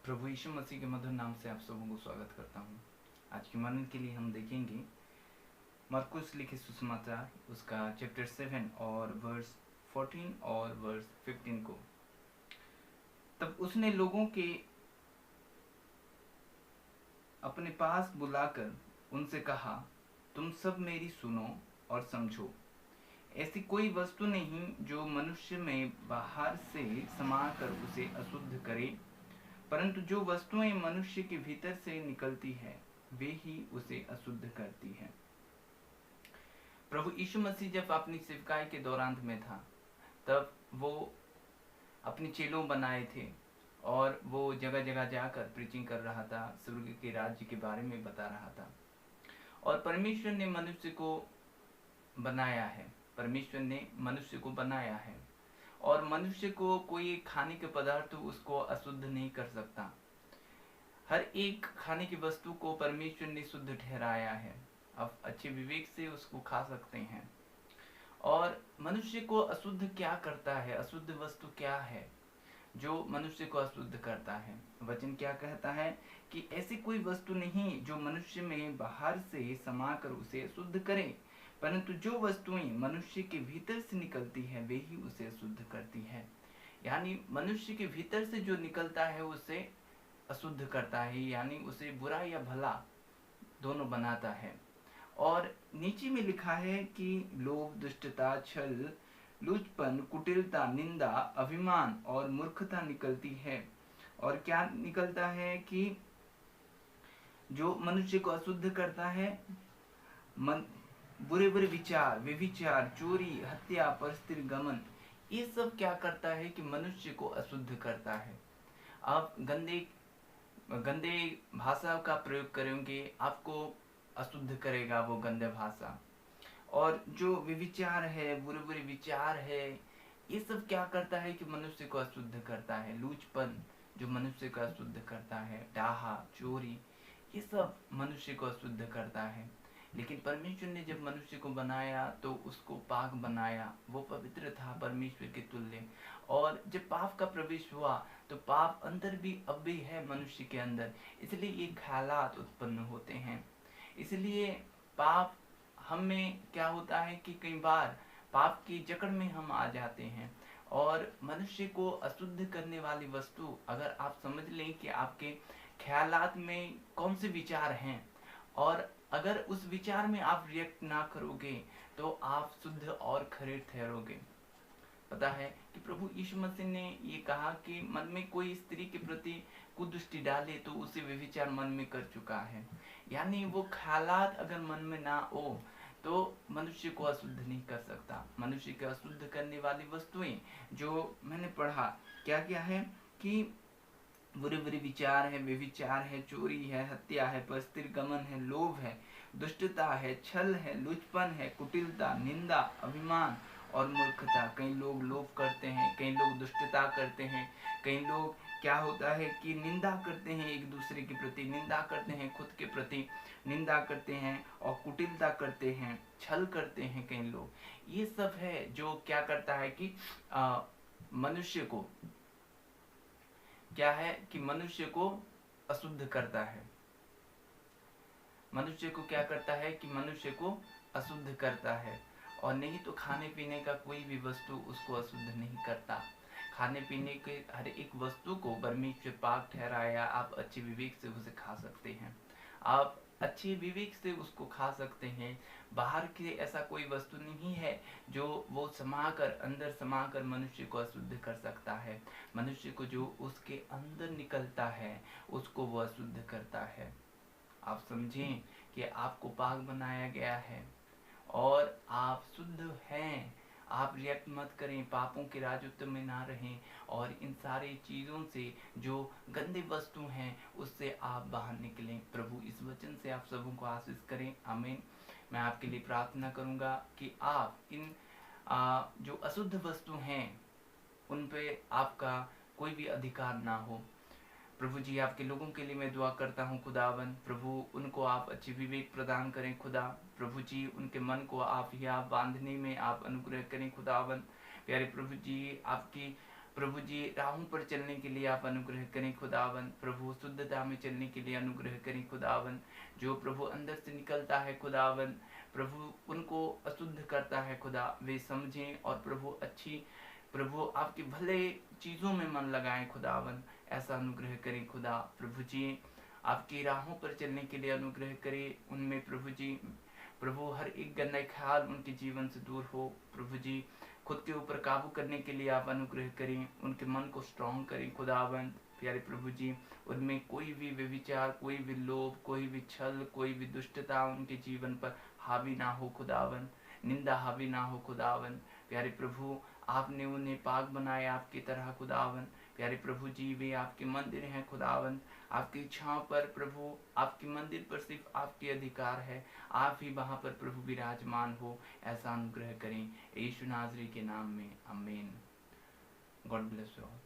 प्रभु यीशु मसीह के मधुर नाम से आप सबों को स्वागत करता हूँ। आज के मनन के लिए हम देखेंगे मरकुस लिखे सुसमाचार उसका चैप्टर 7 और वर्स 14 और वर्स 15 को। तब उसने लोगों के अपने पास बुलाकर उनसे कहा, तुम सब मेरी सुनो और समझो। ऐसी कोई वस्तु नहीं जो मनुष्य में बाहर से समाकर उसे अशुद्ध करे, परंतु जो वस्तुएं मनुष्य के भीतर से निकलती है वे ही उसे अशुद्ध करती है। प्रभु यीशु मसीह जब अपनी सेवकाई के दौरान में था तब वो अपने चेलों बनाए थे और वो जगह जगह जाकर प्रीचिंग कर रहा था, स्वर्ग के राज्य के बारे में बता रहा था। और परमेश्वर ने मनुष्य को बनाया है, परमेश्वर ने मनुष्य को बनाया है और मनुष्य को कोई खाने के पदार्थ उसको अशुद्ध नहीं कर सकता। हर एक खाने की वस्तु को परमेश्वर ने शुद्ध ठहराया है। अब अच्छे विवेक से उसको खा सकते हैं। और मनुष्य को अशुद्ध क्या करता है, अशुद्ध वस्तु क्या है जो मनुष्य को अशुद्ध करता है? वचन क्या कहता है कि ऐसी कोई वस्तु नहीं जो मनुष्य में बाहर से समाकर उसे अशुद्ध करे, परंतु जो वस्तुएं मनुष्य के भीतर से निकलती है वे ही उसे अशुद्ध करती है। यानी मनुष्य के भीतर से जो निकलता है उसे अशुद्ध करता है, यानी उसे बुरा या भला दोनों बनाता है। और नीचे में लिखा है कि लोभ, दुष्टता, छल, लुचपन, कुटिलता, निंदा, अभिमान और मूर्खता निकलती है। और क्या निकलता है कि जो मनुष्य को अशुद्ध करता है, बुरे बुरे विचार, व्यभिचार, चोरी, हत्या, परस्त्री गमन, ये सब क्या करता है कि मनुष्य को अशुद्ध करता है। आप गंदे गंदे भाषा का प्रयोग करेंगे, आपको अशुद्ध करेगा वो गंदे भाषा। और जो व्यभिचार है, बुरे बुरे विचार है, ये सब क्या करता है कि मनुष्य को अशुद्ध करता है। लूचपन जो मनुष्य को अशुद्ध करता है, डाहा, चोरी, ये सब मनुष्य को अशुद्ध करता है। लेकिन परमेश्वर ने जब मनुष्य को बनाया तो उसको पाक बनाया, वो पवित्र था परमेश्वर के तुल्य। और जब पाप का प्रवेश हुआ तो पाप अंदर भी अब भी है मनुष्य के अंदर, इसलिए ये ख्यालात उत्पन्न होते हैं। इसलिए पाप हमें क्या होता है कि कई बार पाप की जकड़ में हम आ जाते हैं। और मनुष्य को अशुद्ध करने वाली वस्तु, अगर आप समझ लें कि आपके ख्यालात में कौन से विचार हैं और अगर उस विचार में आप रिएक्ट ना करोगे तो आप शुद्ध और खरे ठहरोगे। पता है कि प्रभु यीशु मसीह ने ये कहा कि मन में कोई स्त्री के प्रति कुदृष्टि डाले तो उसे व्यभिचार मन में कर चुका है। यानी वो ख्यालात अगर मन में ना हो तो मनुष्य को अशुद्ध नहीं कर सकता। मनुष्य को अशुद्ध करने वाली वस्तुएं जो मैंने पढ़ा क्या क्या है कि बुरे बुरे विचार है, व्यभिचार है, चोरी है, हत्या है, परस्त्री गमन है, लोभ है, दुष्टता है, छल है, लुचपन है, कुटिलता, निंदा, अभिमान और मूर्खता। कई लोग लोभ करते हैं, कई लोग दुष्टता करते हैं, कई लोग क्या होता है कि निंदा करते हैं, एक दूसरे के प्रति निंदा करते हैं, खुद के प्रति निंदा करते हैं और कुटिलता करते हैं, छल करते हैं कई लोग। ये सब है जो क्या करता है कि मनुष्य को क्या है कि मनुष्य को अशुद्ध करता है। मनुष्य को क्या करता है कि मनुष्य को अशुद्ध करता है। और नहीं तो खाने पीने का कोई भी वस्तु उसको अशुद्ध नहीं करता। खाने पीने के हर एक वस्तु को परमेश्वर पाक ठहराया, आप अच्छे विवेक से उसे खा सकते हैं, आप अच्छे विवेक से उसको खा सकते हैं। बाहर की ऐसा कोई वस्तु नहीं है जो वो समाकर, अंदर समाकर मनुष्य को अशुद्ध कर सकता है। मनुष्य को जो उसके अंदर निकलता है उसको वो अशुद्ध करता है। आप समझें कि आपको पाक बनाया गया है और आप शुद्ध हैं। आप रिएक्ट मत करें, पापों के राजत्व में ना रहें और इन सारी चीज़ों से जो गंदे वस्तु हैं उससे आप बाहर निकलें। प्रभु इस वचन से आप सबों को आशीष करें। आमीन। मैं आपके लिए प्रार्थना करूंगा कि आप इन जो अशुद्ध वस्तु हैं उन पे आपका कोई भी अधिकार ना हो। प्रभु जी, आपके लोगों के लिए मैं दुआ करता हूँ खुदावन। प्रभु उनको आप अच्छे विवेक प्रदान करें खुदा। प्रभु जी, उनके मन को आप बांधने में आप अनुग्रह करें खुदावन। प्यारे प्रभु जी, आपकी प्रभु जी राहों पर चलने के लिए आप अनुग्रह करें खुदावन। प्रभु शुद्धता में चलने के लिए अनुग्रह करें खुदावन। जो प्रभु अंदर से निकलता है खुदावन, प्रभु उनको अशुद्ध करता है खुदा, वे समझें और प्रभु आपके भले चीज़ों में मन लगाएं खुदावन, ऐसा अनुग्रह करें खुदा। प्रभु जी आपकी राहों पर चलने के लिए अनुग्रह करें, उनमें प्रभु हर एक गंदा ख्याल उनके जीवन से दूर हो। प्रभु जी खुद के ऊपर काबू करने के लिए आप अनुग्रह करें, उनके मन को स्ट्रॉन्ग करें खुदावंद। प्यारे प्रभु जी उनमें कोई भी व्यभिचार, कोई भी लोभ, कोई भी छल, कोई भी दुष्टता उनके जीवन पर हावी ना हो खुदावंद, निंदा हावी ना हो खुदावंद। प्यारे प्रभु आपने उन्हें पाक बनाया आपकी तरह खुदावंद। प्यारे प्रभु जी वे आपके मंदिर हैं खुदावंद, आपकी इच्छाओं पर प्रभु, आपके मंदिर पर सिर्फ आपके अधिकार है, आप ही वहाँ पर प्रभु विराजमान हो, ऐसा अनुग्रह करें यीशु नाज़री के नाम में, आमीन। God bless you all.